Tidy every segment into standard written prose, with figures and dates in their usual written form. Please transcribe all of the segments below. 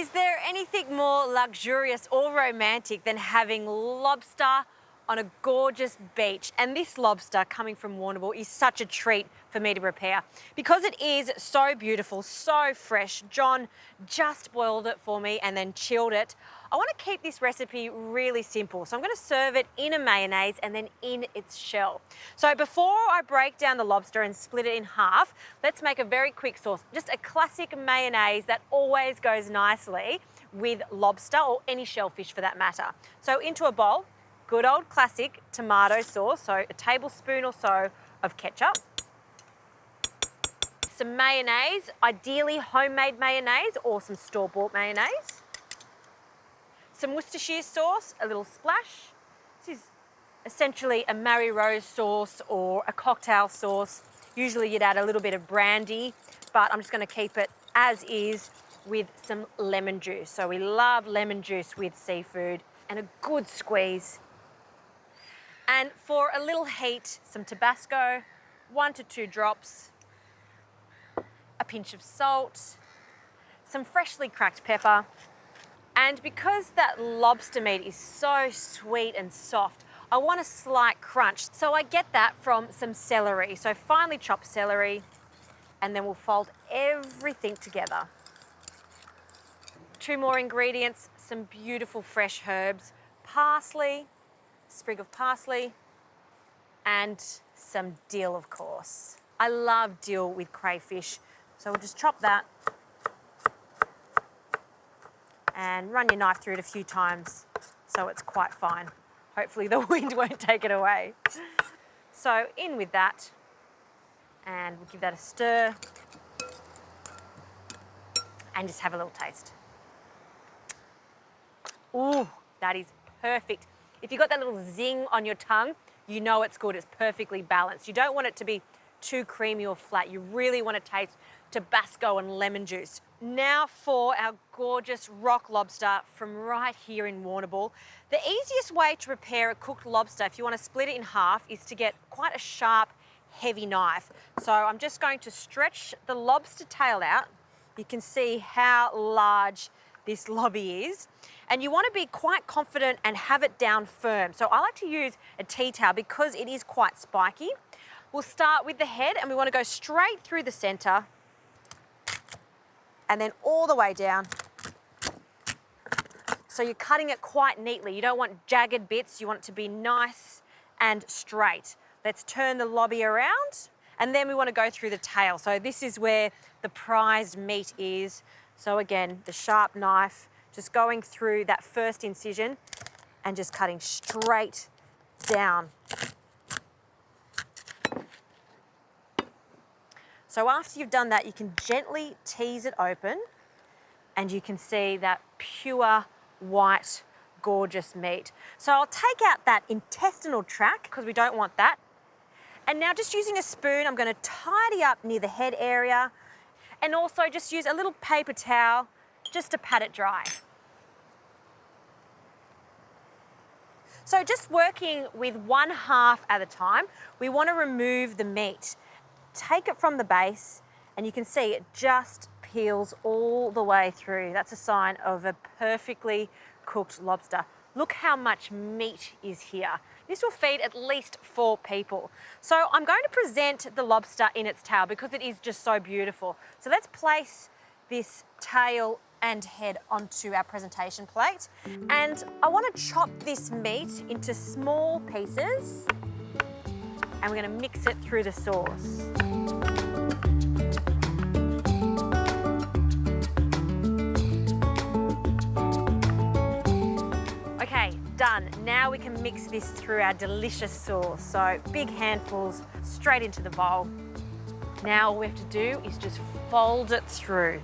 Is there anything more luxurious or romantic than having lobster on a gorgeous beach? And this lobster coming from Warrnambool is such a treat for me to prepare because it is so beautiful, so fresh. John just boiled it for me and then chilled it. I want to keep this recipe really simple, so I'm going to serve it in a mayonnaise and then in its shell. So before I break down the lobster and split it in half, let's make a very quick sauce. Just a classic mayonnaise that always goes nicely with lobster or any shellfish for that matter. So into a bowl, good old classic tomato sauce, so a tablespoon or so of ketchup, some mayonnaise, ideally homemade mayonnaise or some store-bought mayonnaise, some Worcestershire sauce, a little splash. This is essentially a Mary Rose sauce or a cocktail sauce. Usually you'd add a little bit of brandy, but I'm just going to keep it as is with some lemon juice. So we love lemon juice with seafood, and a good squeeze. And for a little heat, some Tabasco, 1 to 2 drops, a pinch of salt, some freshly cracked pepper. And because that lobster meat is so sweet and soft, I want a slight crunch. So I get that from some celery. So finely chopped celery, and then we'll fold everything together. 2 more ingredients, some beautiful fresh herbs, parsley, sprig of parsley, and some dill, of course. I love dill with crayfish, so we'll just chop that and run your knife through it a few times so it's quite fine. Hopefully the wind won't take it away. So in with that, and we'll give that a stir and just have a little taste. Ooh, that is perfect. If you've got that little zing on your tongue, you know it's good. It's perfectly balanced. You don't want it to be too creamy or flat. You really want to taste Tabasco and lemon juice. Now for our gorgeous rock lobster from right here in Warrnambool. The easiest way to prepare a cooked lobster, if you want to split it in half, is to get quite a sharp, heavy knife. So I'm just going to stretch the lobster tail out. You can see how large this lobby is. And you want to be quite confident and have it down firm. So I like to use a tea towel because it is quite spiky. We'll start with the head, and we want to go straight through the center and then all the way down. So you're cutting it quite neatly. You don't want jagged bits. You want it to be nice and straight. Let's turn the lobby around, and then we want to go through the tail. So this is where the prized meat is. So again, the sharp knife, just going through that first incision and just cutting straight down. So after you've done that, you can gently tease it open and you can see that pure white, gorgeous meat. So I'll take out that intestinal tract because we don't want that. And now just using a spoon, I'm going to tidy up near the head area and also just use a little paper towel just to pat it dry. So just working with 1/2 at a time, we want to remove the meat. Take it from the base, and you can see it just peels all the way through. That's a sign of a perfectly cooked lobster. Look how much meat is here. This will feed at least 4 people. So I'm going to present the lobster in its tail because it is just so beautiful. So let's place this tail and head onto our presentation plate. And I want to chop this meat into small pieces, and we're going to mix it through the sauce. Okay, done. Now we can mix this through our delicious sauce. So big handfuls straight into the bowl. Now all we have to do is just fold it through.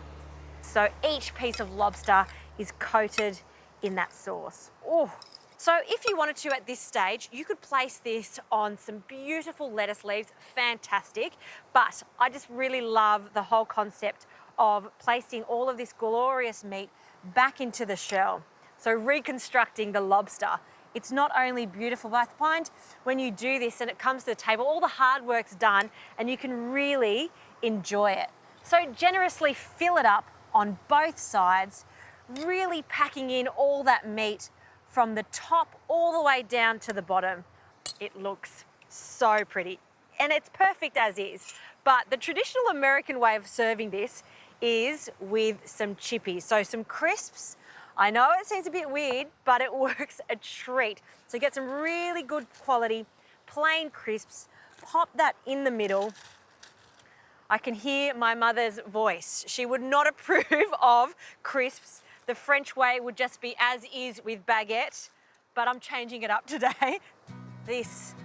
So each piece of lobster is coated in that sauce. Oh. So if you wanted to at this stage, you could place this on some beautiful lettuce leaves, fantastic. But I just really love the whole concept of placing all of this glorious meat back into the shell. So reconstructing the lobster. It's not only beautiful, but I find when you do this and it comes to the table, all the hard work's done and you can really enjoy it. So generously fill it up on both sides. really packing in all that meat from the top all the way down to the bottom. It looks so pretty, and it's perfect as is. But the traditional American way of serving this is with some chippies, so some crisps. I know it seems a bit weird, but it works a treat. So you get some really good quality plain crisps, pop that in the middle. I can hear my mother's voice. She would not approve of crisps. The French way would just be as is with baguette, but I'm changing it up today. This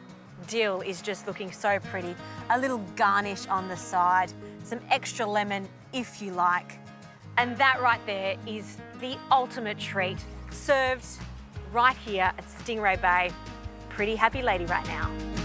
dill is just looking so pretty. A little garnish on the side, some extra lemon if you like. And that right there is the ultimate treat, served right here at Stingray Bay. Pretty happy lady right now.